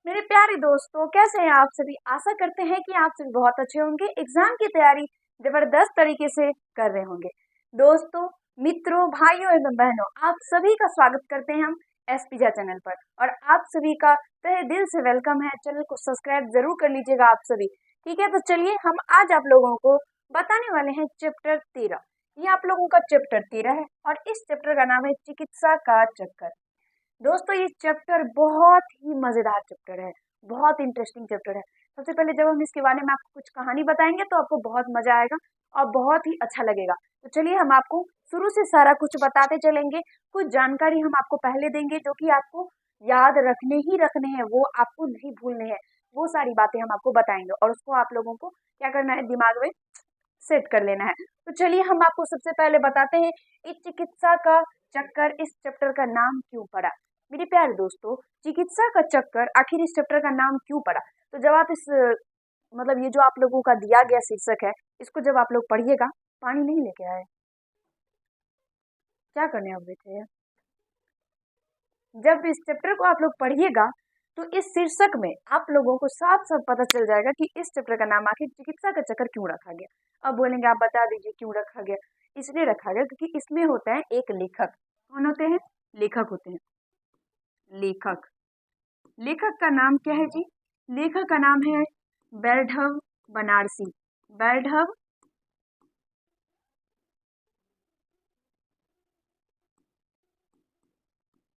मेरे प्यारे दोस्तों, कैसे हैं आप सभी। आशा करते हैं कि आप सभी बहुत अच्छे होंगे, एग्जाम की तैयारी जबरदस्त तरीके से कर रहे होंगे। दोस्तों, मित्रों, भाइयों एवं बहनों, आप सभी का स्वागत करते हैं हम एसपीजा चैनल पर। और आप सभी का तहे दिल से वेलकम है। चैनल को सब्सक्राइब जरूर कर लीजिएगा आप सभी। ठीक है, तो चलिए हम आज आप लोगों को बताने वाले हैं चैप्टर 13। ये आप लोगों का चैप्टर 13 है और इस चैप्टर का नाम है चिकित्सा का चक्कर। दोस्तों, ये चैप्टर बहुत ही मजेदार चैप्टर है, बहुत इंटरेस्टिंग चैप्टर है। सबसे पहले जब हम इसके बारे में आपको कुछ कहानी बताएंगे तो आपको बहुत मजा आएगा और बहुत ही अच्छा लगेगा। तो चलिए हम आपको शुरू से सारा कुछ बताते चलेंगे। कुछ जानकारी हम आपको पहले देंगे जो कि आपको याद रखने ही रखने हैं, वो आपको नहीं भूलने हैं। वो सारी बातें हम आपको बताएंगे और उसको आप लोगों को क्या करना है, दिमाग में सेट कर लेना है। तो चलिए हम आपको सबसे पहले बताते हैं इस चिकित्सा का चक्कर, इस चैप्टर का नाम क्यों पड़ा। मेरे प्यारे दोस्तों, चिकित्सा का चक्कर आखिर इस चैप्टर का नाम क्यों पड़ा। तो जब आप इस मतलब ये जो आप लोगों का दिया गया शीर्षक है, इसको जब आप लोग पढ़िएगा, पानी नहीं लेके आए, क्या करने आप बैठे हैं। जब इस चैप्टर को आप लोग पढ़िएगा तो इस शीर्षक में आप लोगों को साफ साफ पता चल जाएगा कि इस चैप्टर का नाम आखिर चिकित्सा का चक्कर क्यों रखा गया। अब बोलेंगे आप बता दीजिए क्यों रखा गया। इसलिए रखा गया क्योंकि इसमें होता है एक लेखक। कौन होते हैं? लेखक होते हैं। लेखक, लेखक का नाम क्या है जी? लेखक का नाम है बैरढव बनारसी। बैरढव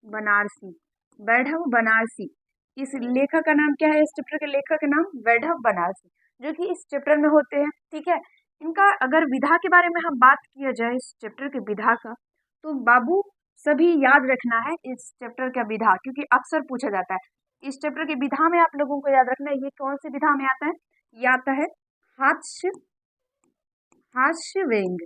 बनारसी। वैढव बनारसी, इस लेखक का नाम क्या है? इस चैप्टर के लेखक का नाम वैढव बनारसी, जो कि इस चैप्टर में होते हैं। ठीक है, इनका अगर विधा के बारे में हम बात किया जाए, इस चैप्टर के विधा का, तो बाबू सभी याद रखना है इस चैप्टर का विधा, क्योंकि अक्सर पूछा जाता है। इस चैप्टर के विधा में आप लोगों को याद रखना है, ये कौन सी विधा में आता है? ये आता है हास्य, हास्य व्यंग।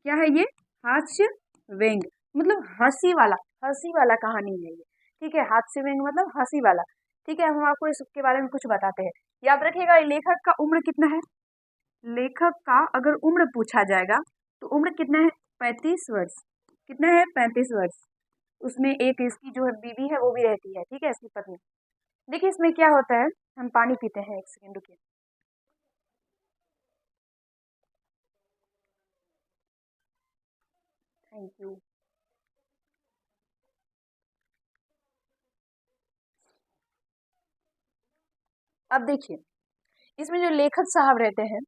क्या है ये? हास्य व्यंग, मतलब हंसी वाला, हंसी वाला कहानी है ये। ठीक है, हास्य व्यंग मतलब हंसी वाला। ठीक है, हम आपको इसके बारे में कुछ बताते हैं। याद रखिएगा, लेखक का उम्र कितना है? लेखक का अगर उम्र पूछा जाएगा तो उम्र कितना है? 35 वर्ष। कितना है? 35 वर्ष। उसमें एक इसकी जो है बीवी है वो भी रहती है। ठीक है, इसकी पत्नी। देखिए इसमें क्या होता है, हम पानी पीते हैं, एक सेकेंड रुकिए। Thank you. अब देखिए, इसमें जो लेखक साहब रहते हैं,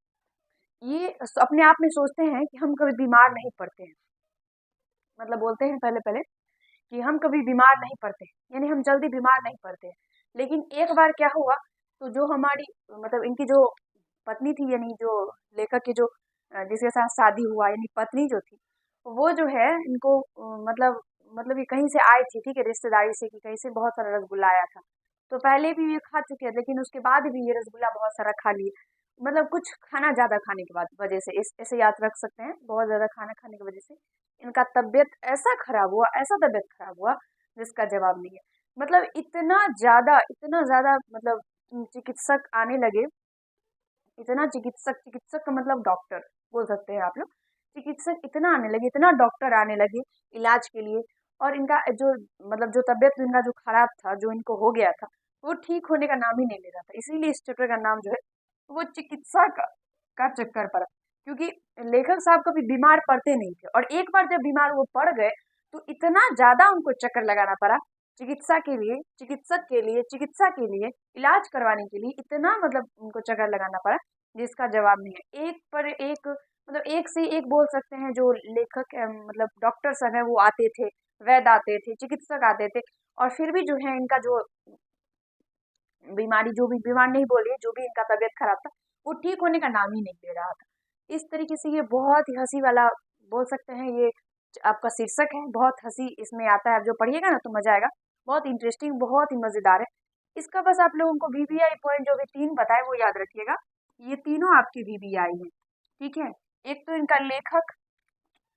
ये अपने आप में सोचते हैं कि हम कभी बीमार नहीं पड़ते हैं। मतलब बोलते हैं पहले पहले कि हम कभी बीमार नहीं पड़ते, यानी हम जल्दी बीमार नहीं पड़ते हैं। लेकिन एक बार क्या हुआ, तो जो हमारी मतलब इनकी जो पत्नी थी, यानी जो लेखक की जो जिसके साथ शादी हुआ, यानी पत्नी जो थी, वो जो है इनको मतलब ये कहीं से आई थी। ठीक है, रिश्तेदारी से कि कहीं से बहुत सारा रसगुल्ला आया था। तो पहले भी ये खा चुके हैं, लेकिन उसके बाद भी ये रसगुल्ला बहुत सारा खा लिए। मतलब कुछ खाना ज्यादा खाने के बाद वजह से, इस ऐसे याद रख सकते हैं, बहुत ज्यादा खाना खाने की वजह से इनका तबीयत ऐसा खराब हुआ, ऐसा तबीयत खराब हुआ जिसका जवाब नहीं है। मतलब इतना ज्यादा मतलब चिकित्सक आने लगे। इतना चिकित्सक, चिकित्सक का मतलब डॉक्टर बोल सकते हैं आप लोग। चिकित्सक इतना आने लगे, इतना डॉक्टर आने लगे इलाज के लिए। और इनका जो मतलब जो तबीयत इनका जो खराब था, जो इनको हो गया था, वो ठीक होने का नाम ही नहीं ले रहा था। इसीलिए इस चैप्टर का नाम जो है वो चिकित्सा का चक्कर पड़ा। क्योंकि लेखक साहब कभी बीमार पड़ते नहीं थे, और एक बार जब बीमार वो पड़ गए तो इतना ज्यादा उनको चक्कर लगाना पड़ा चिकित्सा के लिए, चिकित्सक के लिए, चिकित्सा के लिए, इलाज करवाने के लिए इतना मतलब उनको चक्कर लगाना पड़ा जिसका जवाब नहीं है। एक पर एक मतलब एक से एक बोल सकते हैं जो लेखक मतलब डॉक्टर सब है वो आते थे, वैद्य आते थे, चिकित्सक आते थे, और फिर भी जो है इनका जो बीमारी, जो भी बीमार नहीं बोलिए, जो भी इनका तबीयत खराब था, वो ठीक होने का नाम ही नहीं ले रहा था। इस तरीके से ये बहुत ही हंसी वाला बोल सकते हैं, ये आपका शीर्षक है, बहुत हंसी इसमें आता है। आप जो पढ़िएगा ना तो मजा आएगा, बहुत इंटरेस्टिंग, बहुत ही मजेदार है। इसका बस आप लोगों को वीवीआई पॉइंट जो भी 3 बताए वो याद रखिएगा। ये तीनों आपके वीवीआई है। ठीक है, एक तो इनका लेखक,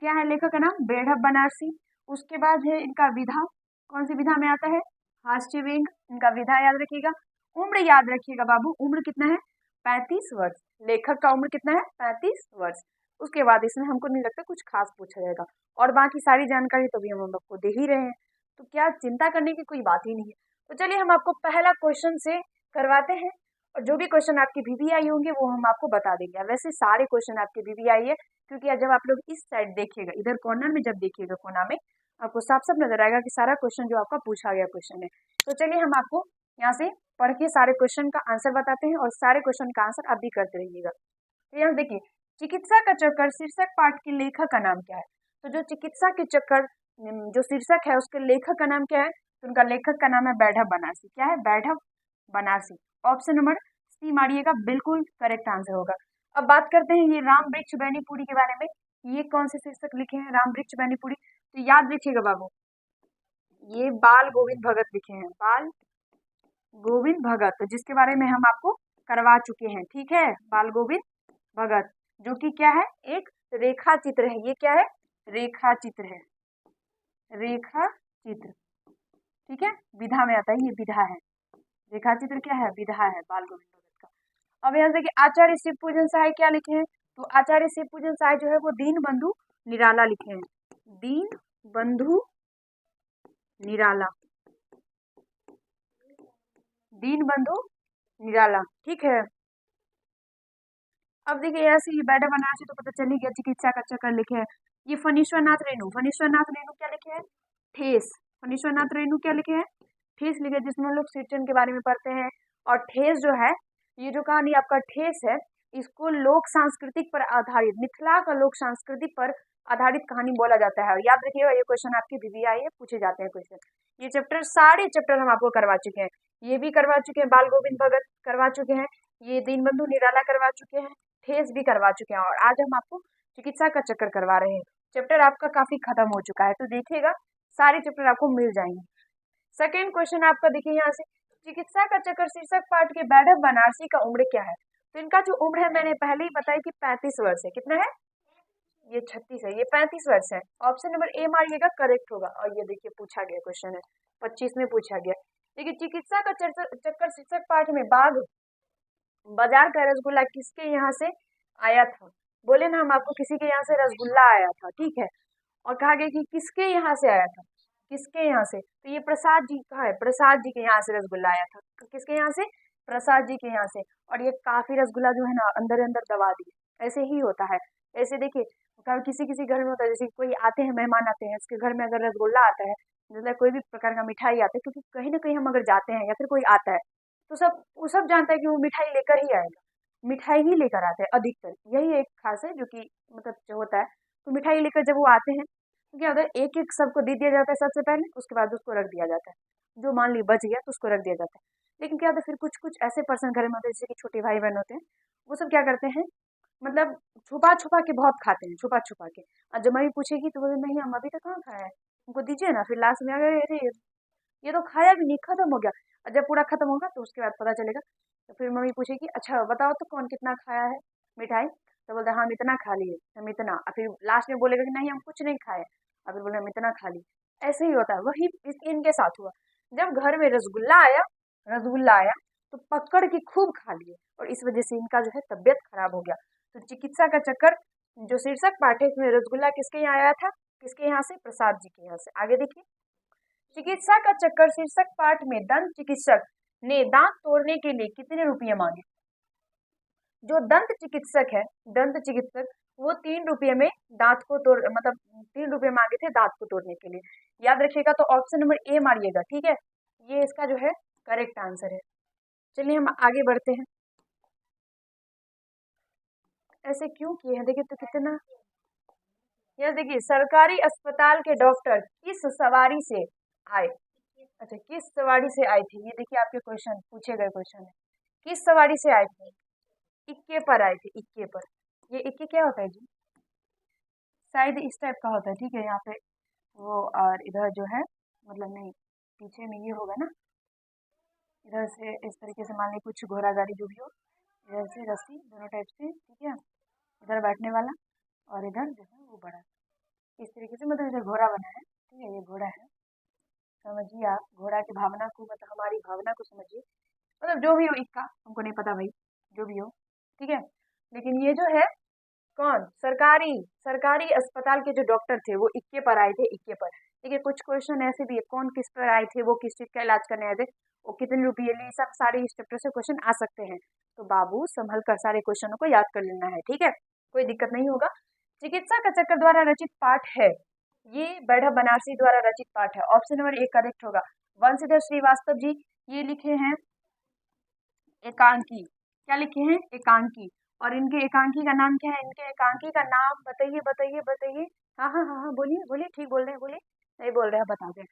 क्या है लेखक का नाम? बेढ़ब बनारसी। उसके बाद है इनका विधा, कौन सी विधा में आता है? हास्य व्यंग। इनका विधा याद रखिएगा। उम्र याद रखिएगा बाबू, उम्र कितना है? 35 वर्ष। लेखक का उम्र कितना है? 35 वर्ष। उसके बाद इसमें हमको नहीं लगता कुछ खास पूछा जाएगा, और बाकी सारी जानकारी तो भी हम आपको दे ही रहे हैं, तो क्या चिंता करने की कोई बात ही नहीं है। तो चलिए हम आपको पहला क्वेश्चन से करवाते हैं, और जो भी क्वेश्चन आपके वीवीआई होंगे वो हम आपको बता देंगे। वैसे सारे क्वेश्चन आपके वीवीआई है, क्योंकि जब आप लोग इस साइड देखिएगा, इधर कॉर्नर में जब देखिएगा कोना में, आपको साफ साफ नजर आएगा कि सारा क्वेश्चन जो आपका पूछा गया क्वेश्चन है। तो चलिए हम आपको यहाँ से पढ़ के सारे क्वेश्चन का आंसर बताते हैं, और सारे क्वेश्चन का आंसर आप भी करते रहिएगा। तो यहाँ देखिए, चिकित्सा का चक्कर शीर्षक पाठ के लेखक का नाम क्या है? तो जो चिकित्सा के चक्कर जो शीर्षक है उसके लेखक का नाम क्या है? तो उनका लेखक का नाम है बैढव बनारसी। क्या है? बैढव बनारसी। ऑप्शन नंबर सी मारिएगा, बिल्कुल करेक्ट आंसर होगा। अब बात करते हैं ये राम वृक्ष बैनीपुरी के बारे में। ये कौन से शीर्षक लिखे हैं? राम वृक्ष बैनीपुरी। तो याद रखिएगा बाबू, ये बाल गोविंद भगत लिखे हैं, बाल गोविंद भगत, तो जिसके बारे में हम आपको करवा चुके हैं। ठीक है, बाल गोविंद भगत, जो कि क्या है? एक रेखा चित्र है। ये क्या है? रेखा चित्र है, रेखा चित्र। ठीक है, विधा में आता है, ये विधा है। रेखा चित्र क्या है? विधा है, बाल गोविंद भगत का। अब यहाँ देखिए, आचार्य शिव पूजन सहाय क्या लिखे हैं? तो आचार्य शिव पूजन सहाय जो है वो दीन बंधु निराला लिखे हैं, दीन बंधु निराला, दीन बंधु निराला। ठीक है, अब देखिए ऐसे ही बैठा बनारसी तो पता चल ही गया, चिकित्सा का चक्कर लिखे हैं। ये फणीश्वरनाथ रेणु, फणीश्वरनाथ रेणु क्या लिखे हैं? ठेस। फणीश्वरनाथ रेणु क्या लिखे हैं? ठेस लिखे, जिसमें हम लोग सिंचन के बारे में पढ़ते हैं। और ठेस जो है, ये जो कहानी आपका ठेस है, इसको लोक सांस्कृतिक पर आधारित, मिथिला का लोक सांस्कृतिक पर आधारित कहानी बोला जाता है। और याद रखिएगा, ये क्वेश्चन आपके वीवीआई है, पूछे जाते हैं क्वेश्चन। ये चैप्टर, सारे चैप्टर हम आपको करवा चुके हैं। ये भी करवा चुके हैं, बाल गोविंद भगत करवा चुके हैं, ये दीनबंधु निराला करवा चुके हैं, ठेस भी करवा चुके हैं, और आज हम आपको चिकित्सा का चक्कर करवा रहे हैं। चैप्टर आपका काफी खत्म हो चुका है, तो देखिएगा सारे चैप्टर आपको मिल जाएंगे। सेकेंड क्वेश्चन आपका देखिए यहाँ से, चिकित्सा का चक्कर शीर्षक पाठ के बैठक बनारसी का उम्र क्या है? तो इनका जो उम्र है मैंने पहले ही बताया कि 35 वर्ष है। कितना है? ये 36 है, ये 35 वर्ष है। ऑप्शन नंबर ए मारिएगा, करेक्ट होगा। और ये देखिए पूछा गया क्वेश्चन है, 25 में पूछा गया। देखिए, चिकित्सा का चक्कर शीर्षक पाठ में बाघ बाजार का रसगुल्ला किसके यहाँ से आया था? बोले ना हम आपको, किसी के यहाँ से रसगुल्ला आया था। ठीक है, और कहा गया कि किसके यहाँ से आया था, किसके यहाँ से? तो ये प्रसाद जी का है, प्रसाद जी के यहाँ से रसगुल्ला आया था। किसके यहाँ से? प्रसाद जी के यहाँ से। और ये काफी रसगुल्ला जो है ना अंदर अंदर दबा दिए, ऐसे ही होता है। ऐसे देखिए, किसी किसी घर में होता है, जैसे कोई आते हैं, मेहमान आते हैं, उसके घर में अगर रसगुल्ला आता है, मतलब कोई भी प्रकार का मिठाई आता है, क्योंकि कहीं ना कहीं हम अगर जाते हैं या फिर कोई आता है, तो वो सब जानता है कि वो मिठाई लेकर ही आएगा, मिठाई ही लेकर आते हैं अधिकतर। यही एक खास है जो कि मतलब जो होता है। तो मिठाई लेकर जब वो आते हैं, तो क्या होता है, एक एक सबको दे दिया जाता है सबसे पहले, उसके बाद उसको रख दिया जाता है। जो मान ली बच गया तो उसको रख दिया जाता है। लेकिन क्या होता है, फिर कुछ कुछ ऐसे पर्सन घर में होते हैं, जैसे कि छोटे भाई बहन होते हैं, वो सब क्या करते हैं, मतलब छुपा छुपा के बहुत खाते हैं, छुपा छुपा के। और जब मम्मी पूछेगी तो बोले नहीं, हम अभी तक कहाँ खाया है, उनको दीजिए ना। फिर लास्ट में अगर अरे ये तो खाया भी नहीं, खत्म हो गया। और जब पूरा खत्म होगा तो उसके बाद पता चलेगा। तो फिर मम्मी पूछेगी अच्छा बताओ तो कौन कितना खाया है मिठाई? तो बोलते हम इतना खा लिए, हम इतना। और फिर लास्ट में बोलेगा कि नहीं हम कुछ नहीं खाए, और फिर बोले हम इतना खा लिए। ऐसे ही होता है, वही इनके साथ हुआ। जब घर में रसगुल्ला आया, रसगुल्ला आया तो पकड़ के खूब खा लिए, और इस वजह से इनका जो है तबियत खराब हो गया। तो चिकित्सा का चक्कर जो शीर्षक पाठ है, इसमें रसगुल्ला किसके यहाँ आया था? किसके यहाँ से? प्रसाद जी के यहाँ से। आगे देखिए, चिकित्सा का चक्कर शीर्षक पाठ में दंत चिकित्सक ने दांत तोड़ने के लिए कितने रुपये मांगे? जो दंत चिकित्सक है, दंत चिकित्सक, वो 3 रुपये में दांत को तोड़, मतलब 3 रुपये मांगे थे दांत को तोड़ने के लिए। याद रखिएगा, तो ऑप्शन नंबर ए मारिएगा। ठीक है, ये इसका जो है करेक्ट आंसर है। चलिए हम आगे बढ़ते हैं। ऐसे क्यों किए हैं देखिए तो कितना, यह देखिए, सरकारी अस्पताल के डॉक्टर किस सवारी से आए? अच्छा, किस सवारी से आए थे? ये देखिए आपके क्वेश्चन पूछे गए क्वेश्चन है, किस सवारी से आए थे? इक्के पर आए थे, इक्के पर। ये इक्के क्या होता है जी? शायद इस टाइप का होता है। ठीक है, यहाँ पे वो, और इधर जो है, मतलब नहीं, पीछे में ये होगा ना, इधर से इस तरीके से, मान ली कुछ घोड़ा गाड़ी जो भी हो, इधर से रस्सी दोनों टाइप से। ठीक है, इधर बैठने वाला और इधर जो है वो बड़ा, इस तरीके से, मतलब इधर घोड़ा बना है। ठीक है, ये घोड़ा है, समझिए आप घोड़ा की भावना को, मतलब हमारी भावना को समझिए। मतलब जो भी हो, इक्का हमको नहीं पता भाई, जो भी हो। ठीक है, लेकिन ये जो है कौन, सरकारी सरकारी अस्पताल के जो डॉक्टर थे वो इक्के पर आए थे, इक्के पर। ठीक है, कुछ क्वेश्चन ऐसे भी है, कौन किस पर आए थे, वो किस चीज का इलाज करने आए थे, वो कितने रुपये लिए, सब सारे इस चैप्टर से क्वेश्चन आ सकते हैं। तो बाबू संभल कर सारे क्वेश्चनों को याद कर लेना है, ठीक है, कोई दिक्कत नहीं होगा। चिकित्सा का चक्कर द्वारा रचित पाठ है, ये बैठा बनारसी द्वारा रचित पाठ है। ऑप्शन नंबर 1 करेक्ट होगा। वंशीधर श्रीवास्तव जी ये लिखे हैं एकांकी, क्या लिखे हैं, एकांकी। और इनके एकांकी का नाम क्या है, इनके एकांकी का नाम बताइए बताइए बताइए। हाँ हाँ हाँ हाँ, बोलिए बोलिए, ठीक बोल रहे हैं, बोलिए, नहीं बोल रहे हैं बता दें।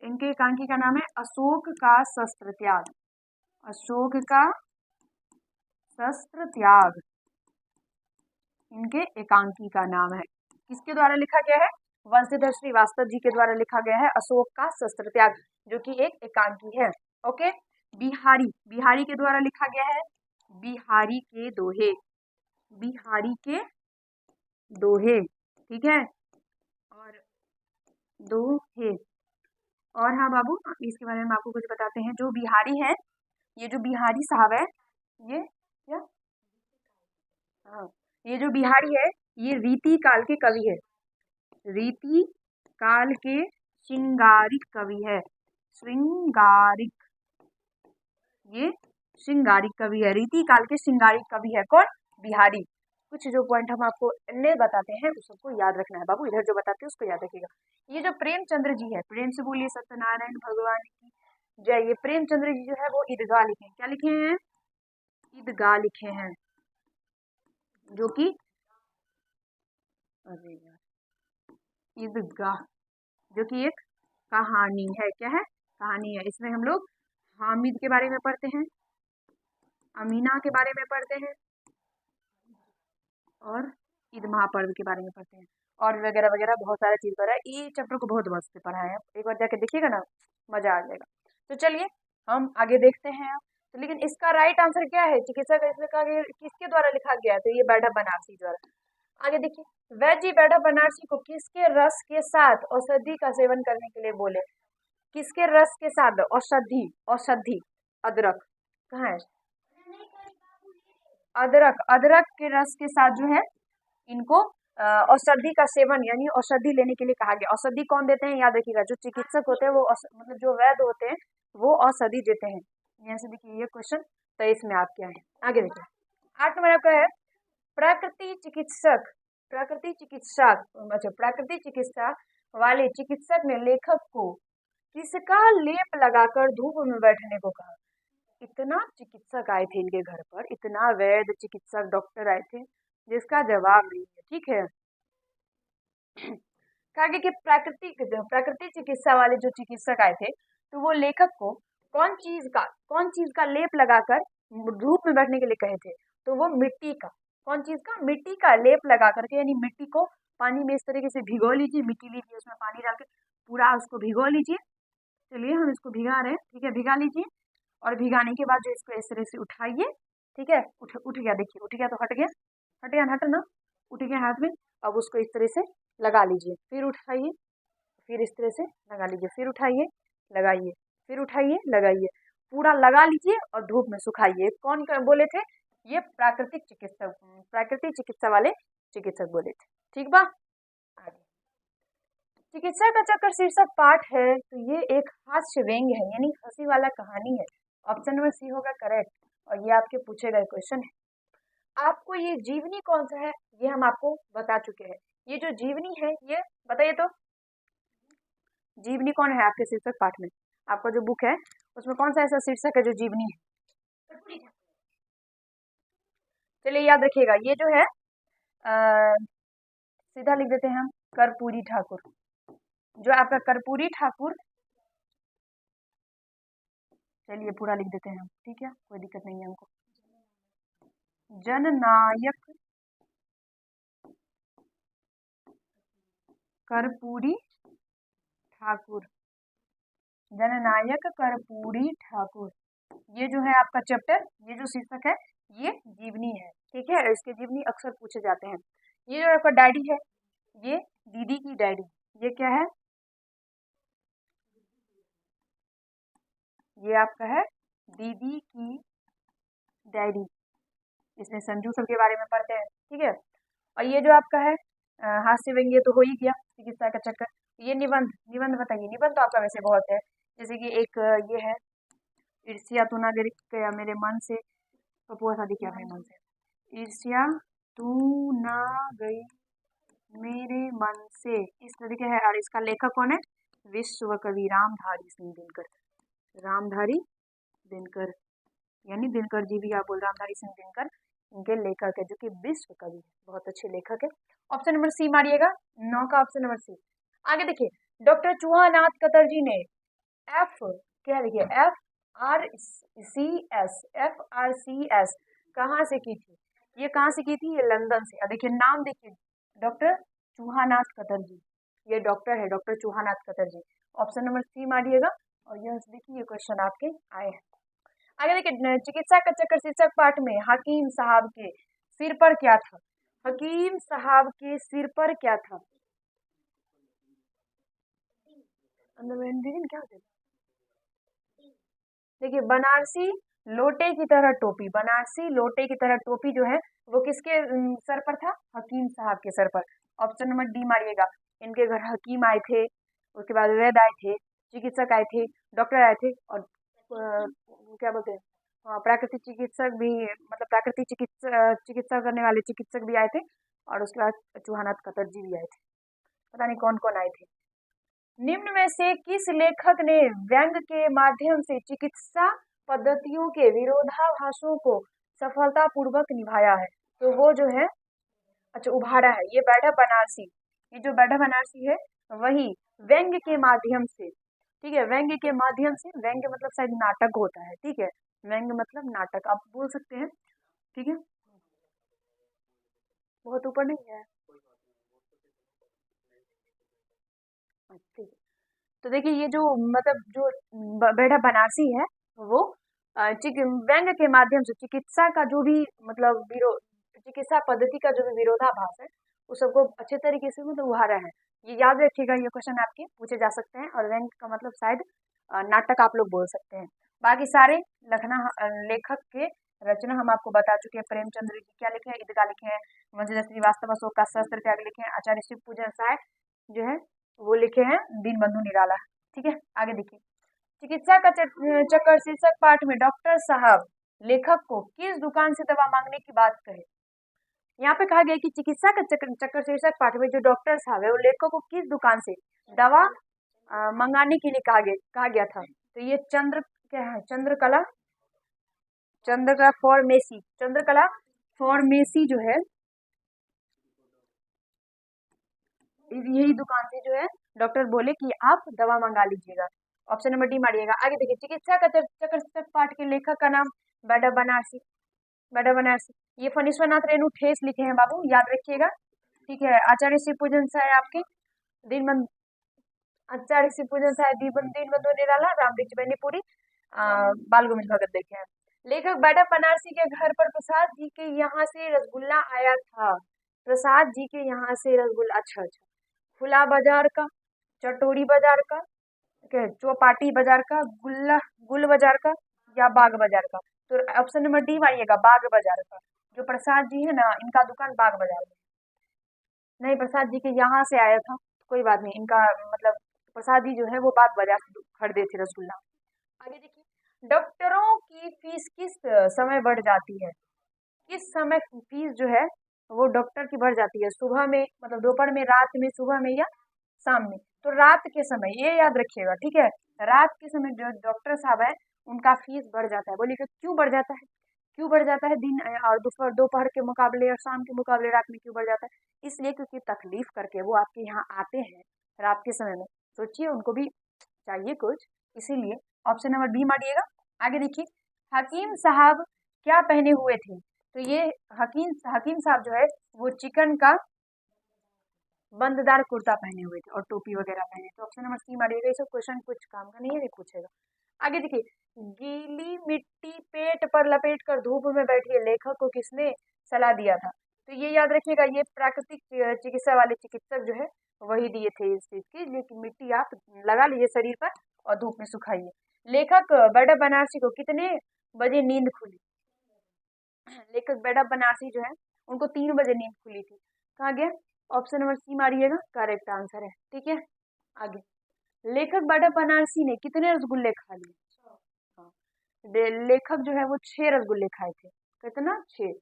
इनके एकांकी का नाम है अशोक का शस्त्र त्याग, अशोक का शस्त्र त्याग इनके एकांकी का नाम है। किसके द्वारा लिखा गया है, वंशीधर श्रीवास्तव जी के द्वारा लिखा गया है अशोक का शस्त्र त्याग, जो कि एक एकांकी है। ओके, बिहारी, बिहारी के द्वारा लिखा गया है बिहारी के दोहे, बिहारी के दोहे, ठीक है, और दोहे। और हाँ बाबू, इसके बारे में आपको कुछ बताते हैं। जो बिहारी है, ये जो बिहारी साहब है, ये क्या, हाँ, ये जो बिहारी है ये रीति काल के कवि है, रीति काल के श्रृंगारिक कवि है, श्रृंगारिक, ये श्रृंगारिक कवि है, रीति काल के श्रृंगारिक कवि है कौन, बिहारी। कुछ जो पॉइंट हम आपको अन्य बताते हैं उस सबको याद रखना है बाबू, इधर जो बताते हैं उसको याद रखिएगा। ये जो प्रेमचंद्र जी है, प्रेम से बोलिए सत्यनारायण भगवान की जय। ये प्रेमचंद्र जी जो है वो ईदगाह लिखे हैं, क्या लिखे हैं, ईदगाह लिखे हैं, जो कि, अरे यार, ईदगाह जो कि एक कहानी है, क्या है, कहानी है। इसमें हम लोग हामिद के बारे में पढ़ते हैं, अमीना के बारे में पढ़ते हैं, और ईद महापर्व के बारे में पढ़ते हैं, और वगैरह वगैरह बहुत सारा चीज पढ़ा है। ये चैप्टर को बहुत मस्त से पढ़ा है, एक बार जाके देखिएगा ना, मजा आ जाएगा। तो चलिए हम आगे देखते हैं। तो लेकिन इसका राइट आंसर क्या है, चिकित्सा का इसमें कहा गया किसके द्वारा लिखा गया है, तो ये बैठा बनारसी द्वारा। आगे देखिए, वैद्य जी बैठा बनारसी को किसके रस के साथ औषधि का सेवन करने के लिए बोले, किसके रस के साथ, औषधि, औषधि, अदरक, कहाँ है, अदरक, अदरक के रस के साथ जो है इनको औषधि का सेवन यानी औषधि लेने के लिए कहा गया। औषधि कौन देते हैं, याद रखिएगा, जो चिकित्सक होते हैं वो मतलब जो वैद्य होते हैं वो औषधि देते हैं। यहाँ से देखिए ये क्वेश्चन 23 में आप क्या है, आगे देखिए 8 नंबर आपका है प्राकृतिक चिकित्सक, प्राकृतिक चिकित्सा, अच्छा प्राकृतिक चिकित्सा वाले चिकित्सक ने लेखक को किसका लेप लगाकर धूप में बैठने को कहा। इतना चिकित्सक आए थे इनके घर पर, इतना वैद्य चिकित्सक डॉक्टर आए थे जिसका जवाब नहीं है, ठीक है। कहा गया कि प्राकृतिक चिकित्सा वाले जो चिकित्सक आए थे तो वो लेखक को कौन चीज का लेप लगाकर धूप में बैठने के लिए कहे थे, तो वो मिट्टी का, कौन चीज का, मिट्टी का लेप लगा करके, यानी मिट्टी को पानी में इस तरीके से भिगो लीजिए, मिट्टी लीजिए, उसमें पानी डाल के पूरा उसको भिगो लीजिए। चलिए हम इसको भिगा रहे हैं, ठीक है, भिगा लीजिए, और भिगाने के बाद जो इसको इस तरह से उठाइए, ठीक है, उठ गया, देखिए उठ गया, तो हट गया, हट गया, हट ना, उठ गया हाथ में। अब उसको इस तरह से लगा लीजिए, फिर उठाइए, फिर इस तरह से लगा लीजिए, फिर उठाइए, लगाइए, फिर उठाइए, लगाइए, पूरा लगा लीजिए और धूप में सुखाइए। कौन बोले थे, ये प्राकृतिक चिकित्सा वाले चिकित्सक बोले थे, ठीक बा। आगे चिकित्सा का चक्कर शीर्षक पाठ है, तो ये एक हास्य व्यंग्य है, यानी हंसी वाला कहानी है। ऑप्शन नंबर सी होगा करेक्ट, और ये आपके पूछे गए क्वेश्चन है। आपको ये जीवनी कौन सा है, ये हम आपको बता चुके हैं। ये जो जीवनी है ये बताइए तो, जीवनी कौन है आपके शीर्षक पाठ में, आपका जो बुक है उसमें कौन सा ऐसा शीर्षक है जो जीवनी है। चलिए याद रखिएगा, ये जो है सीधा लिख देते हैं हम, कर्पूरी ठाकुर, जो आपका कर्पूरी ठाकुर, चलिए पूरा लिख देते हैं हम, ठीक है, कोई दिक्कत नहीं है हमको। जननायक कर्पूरी ठाकुर, जननायक कर्पूरी ठाकुर, ये जो है आपका चैप्टर, ये जो शीर्षक है ये जीवनी है, ठीक है, इसके जीवनी अक्सर पूछे जाते हैं। ये जो आपका डायरी है, ये दीदी की डायरी, ये क्या है, ये आपका है दीदी की डायरी, इसमें संजू सब के बारे में पढ़ते हैं, ठीक है। और ये जो आपका है हास्य व्यंग्य तो हो ही गया, चिकित्सा का चक्कर। ये निबंध, निबंध बताइए। निबंध तो आपका वैसे बहुत है, जैसे कि एक ये है, ईर्ष्या तू ना गया मेरे मन से, पपुआ शादी किया अपने मन से। ईर्ष्या तू ना गई मेरे मन से, इस तरीके है। और इसका लेखक कौन है? विश्व कवि रामधारी सिंह दिनकर। रामधारी दिनकर, यानी दिनकर जी भी आप बोल, रामधारी सिंह दिनकर इनके लेखक है, जो कि विश्व कवि है, बहुत अच्छे लेखक है। ऑप्शन नंबर सी मारिएगा, 9 का ऑप्शन नंबर सी। आगे देखिए, डॉक्टर चूहानाथ कतर जी ने एफ, क्या देखिए, FRCS कहाँ से की थी? ये कहाँ से की थी? ये लंदन से। और देखिए नाम देखिए, डॉक्टर चूहानाथ कतर जी, ये डॉक्टर है, doctor Chuhanath Katar ji. Option number C मारिएगा। और यह देखिए ये क्वेश्चन आपके आए हैं। आगे देखिए, चिकित्सा का चक्कर शीर्षक पाठ में हकीम साहब के सिर पर क्या था? हकीम साहब के सिर पर क्या था? क्या होता है? देखिए, बनारसी लोटे की तरह टोपी, बनारसी लोटे की तरह टोपी जो है वो किसके सर पर था? हकीम साहब के सर पर। ऑप्शन नंबर डी मारिएगा। इनके घर हकीम आए थे, उसके बाद वैद्य आए थे, चिकित्सक आए थे, डॉक्टर आए थे, और क्या बोलते हैं, प्राकृतिक चिकित्सक भी, मतलब प्राकृतिक चिकित्सा करने वाले चिकित्सक भी आए थे, और उसके बाद चूहानाथ कतर जी भी आए थे। पता नहीं कौन कौन आए थे। निम्न में से किस लेखक ने व्यंग के माध्यम से चिकित्सा पद्धतियों के विरोधाभासों को सफलतापूर्वक निभाया है? तो वो जो है, अच्छा, उभारा है, ये बैठा बनारसी, ये जो बैठा बनारसी है वही व्यंग के माध्यम से, ठीक है, व्यंग के माध्यम से, व्यंग मतलब शायद नाटक होता है, ठीक है, व्यंग मतलब नाटक आप बोल सकते हैं, ठीक है, बहुत ऊपर नहीं है। ठीक है, तो देखिए ये जो, मतलब जो बेढ़ा बनारसी है वो व्यंग के माध्यम से चिकित्सा का जो भी, मतलब चिकित्सा पद्धति का जो भी विरोधाभास है उस सबको अच्छे तरीके से मतलब उभारा है। ये याद रखिएगा, ये क्वेश्चन आपके पूछे जा सकते हैं। और व्यंग का मतलब शायद नाटक आप लोग बोल सकते हैं। बाकी सारे लेखक के रचना हम आपको बता चुके हैं। प्रेमचंद्र जी क्या लिखे हैं? ईदगाह लिखे हैं। मंजुनाथ श्रीवास्तव अशोक का शस्त्र त्याग लिखे हैं। आचार्य शिव पूजन साय जो है वो लिखे हैं दीनबंधु निराला। ठीक है, आगे देखिए, चिकित्सा का चक्कर शीर्षक पाठ में डॉक्टर साहब लेखक को किस दुकान से दवा मांगने की बात कहे? यहाँ पे कहा गया कि चिकित्सा का चक्कर शीर्षक पाठ में जो डॉक्टर साहब है वो लेखक को किस दुकान से दवा मंगाने के लिए कहा गया था? तो ये क्या है? चंद्रकला फॉर्मेसी, चंद्रकला फॉर्मेसी जो है, यही दुकान से जो है डॉक्टर बोले कि आप दवा मंगा लीजिएगा। ऑप्शन नंबर डी मारिएगा। आगे देखिए, चिकित्सा का चक्कर पाठ के लेखक का नाम बैडा बनारसी, बैडा बनारसी। ये फणीश्वरनाथ रेणु ठेस लिखे हैं बाबू, याद रखिएगा। ठीक है, आचार्य शिव पूजन साय आपके दीनबंधु, आचार्य शिव पूजन साय दीनबंधु निराला, रामवृक्ष बेनीपुरी, बाल गोविंद भगत देखे हैं। लेखक बैडा बनारसी के घर पर प्रसाद जी के यहाँ से रसगुल्ला आया था। प्रसाद जी के यहाँ से रसगुल्ला, अच्छा अच्छा, खुला बाजार का, चटोरी बाजार का, चौपाटी बाजार का, गुल बाजार का, या बाग बाजार का? तो ऑप्शन नंबर डी मारिएगा, बाग बाजार का। जो प्रसाद जी है ना, इनका दुकान बाग बाजार में। नहीं, प्रसाद जी के यहाँ से आया था, कोई बात नहीं, इनका मतलब प्रसाद जी जो है वो बाग बाजार से खरीदे थे रसगुल्ला। आगे देखिए, डॉक्टरों की फीस किस समय बढ़ जाती है? किस समय फीस जो है वो डॉक्टर की बढ़ जाती है? सुबह में, मतलब दोपहर में, रात में, सुबह में, या शाम में? तो रात के समय, ये याद रखिएगा, ठीक है, रात के समय जो डॉक्टर साहब है उनका फीस बढ़ जाता है। बोलिए क्यों बढ़ जाता है? क्यों बढ़ जाता है? दिन और दोपहर दोपहर के मुकाबले और शाम के मुकाबले रात में क्यों बढ़ जाता है? इसलिए क्योंकि तकलीफ करके वो आपके यहाँ आते हैं रात के समय में, सोचिए उनको भी चाहिए कुछ, इसीलिए। ऑप्शन नंबर बी मारिएगा। आगे देखिए, हकीम साहब क्या पहने हुए थे? तो ये हकीम साहब जो है वो चिकन का बंददार कुर्ता पहने हुए थे और टोपी वगैरह पहने। तो ऑप्शन नंबर सी मारिएगा। ये सब क्वेश्चन कुछ काम का नहीं है, ये पूछेगा। आगे देखिए, गीली मिट्टी पेट पर लपेट कर धूप में बैठिए, लेखक को किसने सलाह दिया था? तो ये याद रखिएगा, ये प्राकृतिक चिकित्सा वाले चिकित्सक जो है वही दिए थे इस चीज की, लेकिन मिट्टी आप लगा लीजिए शरीर पर और धूप में सुखाइए। लेखक बैडा बनारसी को कितने बजे नींद खुली? लेखक बैडा बनारसी जो है उनको 3 बजे नींद खुली थी। कहा गया? ऑप्शन नंबर सी मारिएगा, करेक्ट आंसर है। ठीक है, आगे, लेखक बाबा बनारसी ने कितने रसगुल्ले खा लिए? हाँ, लेखक जो है वो 6 रसगुल्ले खाए थे। कितना? 6।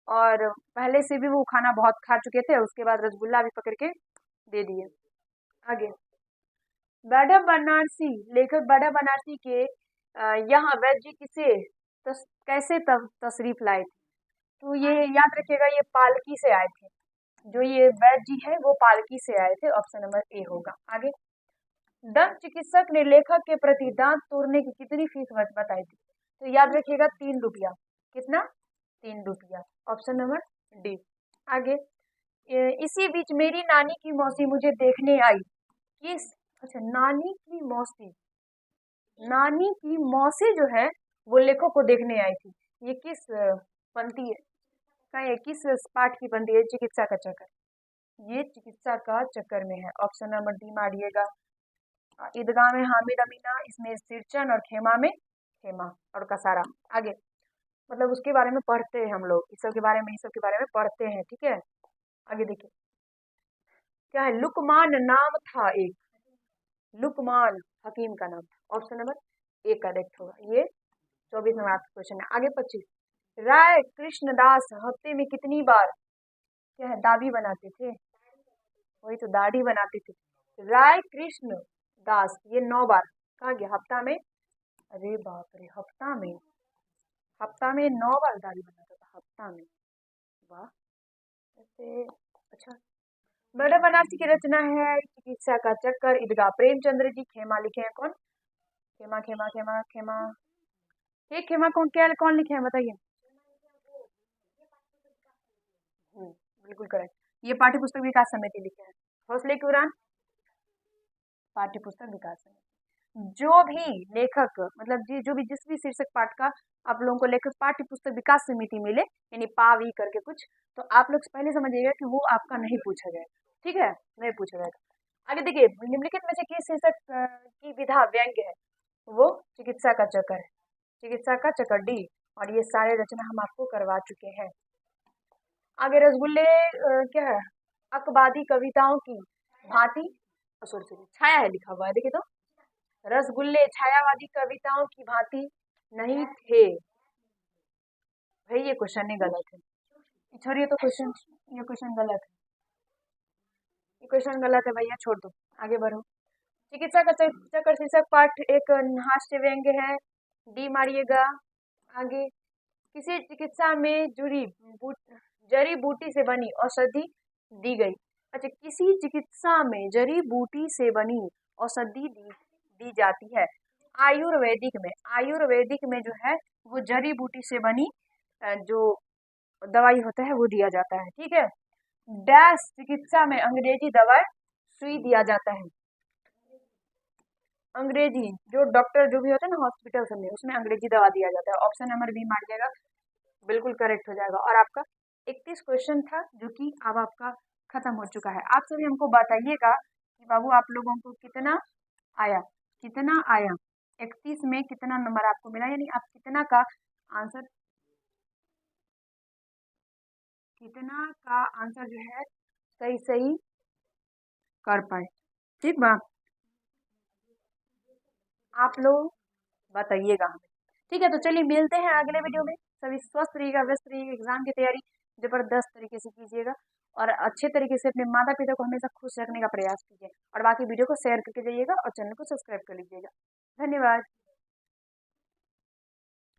और पहले से भी वो खाना बहुत खा चुके थे, उसके बाद रसगुल्ला भी पकड़ के दे दिए। आगे, बड़ा बनारसी, लेखक बड़ा बनारसी के यहाँ वैद्य जी कैसे तशरीफ लाए थे? तो ये याद रखिएगा, ये पालकी से आए थे। जो ये वैद्य जी है वो पालकी से आए थे। ऑप्शन नंबर ए होगा। आगे, दंत चिकित्सक ने लेखक के प्रति दांत तोड़ने की कितनी फीस बताई थी? तो याद रखिएगा 3 रुपया। कितना? 3 रुपया। Option number D. आगे, इसी बीच मेरी नानी की मौसी मुझे देखने आई। किस? अच्छा, नानी की मौसी, नानी की मौसी जो है वो लेखक को देखने आई थी। ये किस पंक्ति का, ये किस पाठ की पंक्ति है? चिकित्सा का चक्कर, ये चिकित्सा का चक्कर में है। ऑप्शन नंबर डी मारिएगा। ईदगाह में हामिद अमीना, इसमें सिरचन और खेमा में खेमा और कसारा। आगे, मतलब उसके बारे में पढ़ते हैं हम लोग, इस सब के बारे में, इस सब के बारे में पढ़ते हैं। ठीक है, आगे देखिए क्या है। लुकमान नाम था एक, लुकमान हकीम का नाम था। ऑप्शन नंबर ए करेक्ट होगा। ये 24 नंबर आपका क्वेश्चन है। आगे 25, राय कृष्णदास हफ्ते में कितनी बार क्या है दाढ़ी बनाते थे? वही तो, दाढ़ी बनाते थे। राय कृष्ण दास ये 9 बार। कहा गया? हफ्ता में। अरे बाप रे, हफ्ता में, हफ्ता में 9 बार दाढ़ी बनाता था, हफ्ता में। वाह, ऐसे। अच्छा, बड़ा बनारसी की रचना है चिकित्सा का चक्कर, ईदगाह प्रेमचंद्र जी। खेमा लिखे हैं कौन? खेमा खेमा खेमा खेमा, ये खेमा कौन, क्या कौन लिखे हैं बताइए? बिल्कुल करेक्ट। ये पाठ्य पुस्तक विकास समिति लिखे हैं। हौसले की उड़ान, पाठ्य पुस्तक विकास समिति। जो भी लेखक, मतलब जो भी जिस भी शीर्षक पाठ का आप लोगों को लेखक पाठ्य पुस्तक विकास समिति मिले, यानी पावी करके कुछ, तो आप लोग पहले समझिएगा कि वो आपका नहीं पूछा जाएगा। ठीक है, नहीं पूछा जाएगा। आगे देखिए, निम्नलिखित में से किस शीर्षक की विधा व्यंग्य है? वो चिकित्सा का चक्कर है, चिकित्सा का चक्कर डी। और ये सारे रचना हम आपको करवा चुके हैं। आगे, रसगुल्ले क्या है? अकबादी कविताओं की भांति, सॉरी छाया है लिखा हुआ है, देखिए तो, रसगुल्ले छायावादी कविताओं की भांति नहीं थे। भाई ये क्वेश्चन ही गलत है, छोड़िए तो क्वेश्चन, ये क्वेश्चन गलत है, ये क्वेश्चन गलत है भैया, छोड़ दो, आगे बढ़ो। चिकित्सा का चक्कर शीर्षक पाठ एक हास्य व्यंग्य है, डी मारिएगा। आगे, किसी चिकित्सा में जड़ी बूटी से बनी औषधि दी गई। अच्छा, किसी चिकित्सा में जड़ी बूटी से बनी औषधि दी जाती है। आयुर्वेदिक में, आयुर्वेदिक में जो है वो जड़ी बूटी से बनी जो दवाई होता है वो दिया जाता है। ठीक है, डैश चिकित्सा में अंग्रेजी दवा सुई दिया जाता है। अंग्रेजी जो डॉक्टर जो भी होता है ना हॉस्पिटल सब में, उसमें अंग्रेजी दवा दिया जाता है। ऑप्शन नंबर बी मारिएगा, बिल्कुल करेक्ट हो जाएगा। और आपका 31 क्वेश्चन था जो कि अब आपका खत्म हो चुका है। आप सभी हमको बताइएगा कि बाबू आप लोगों को कितना आया, कितना आया, 31 में कितना नंबर आपको मिला, यानी आप कितना का आंसर, कितना का आंसर जो है सही सही कर पाए। ठीक बा, आप लोग बताइएगा हमें। ठीक है, तो चलिए मिलते हैं अगले वीडियो में। सभी स्वस्थ रहिएगा, व्यस्त रहिएगा, एग्जाम की तैयारी जबरदस्त तरीके से कीजिएगा और अच्छे तरीके से अपने माता पिता को हमेशा खुश रखने का प्रयास कीजिए। और बाकी वीडियो को शेयर करके जाइएगा और चैनल को सब्सक्राइब कर लीजिएगा। धन्यवाद।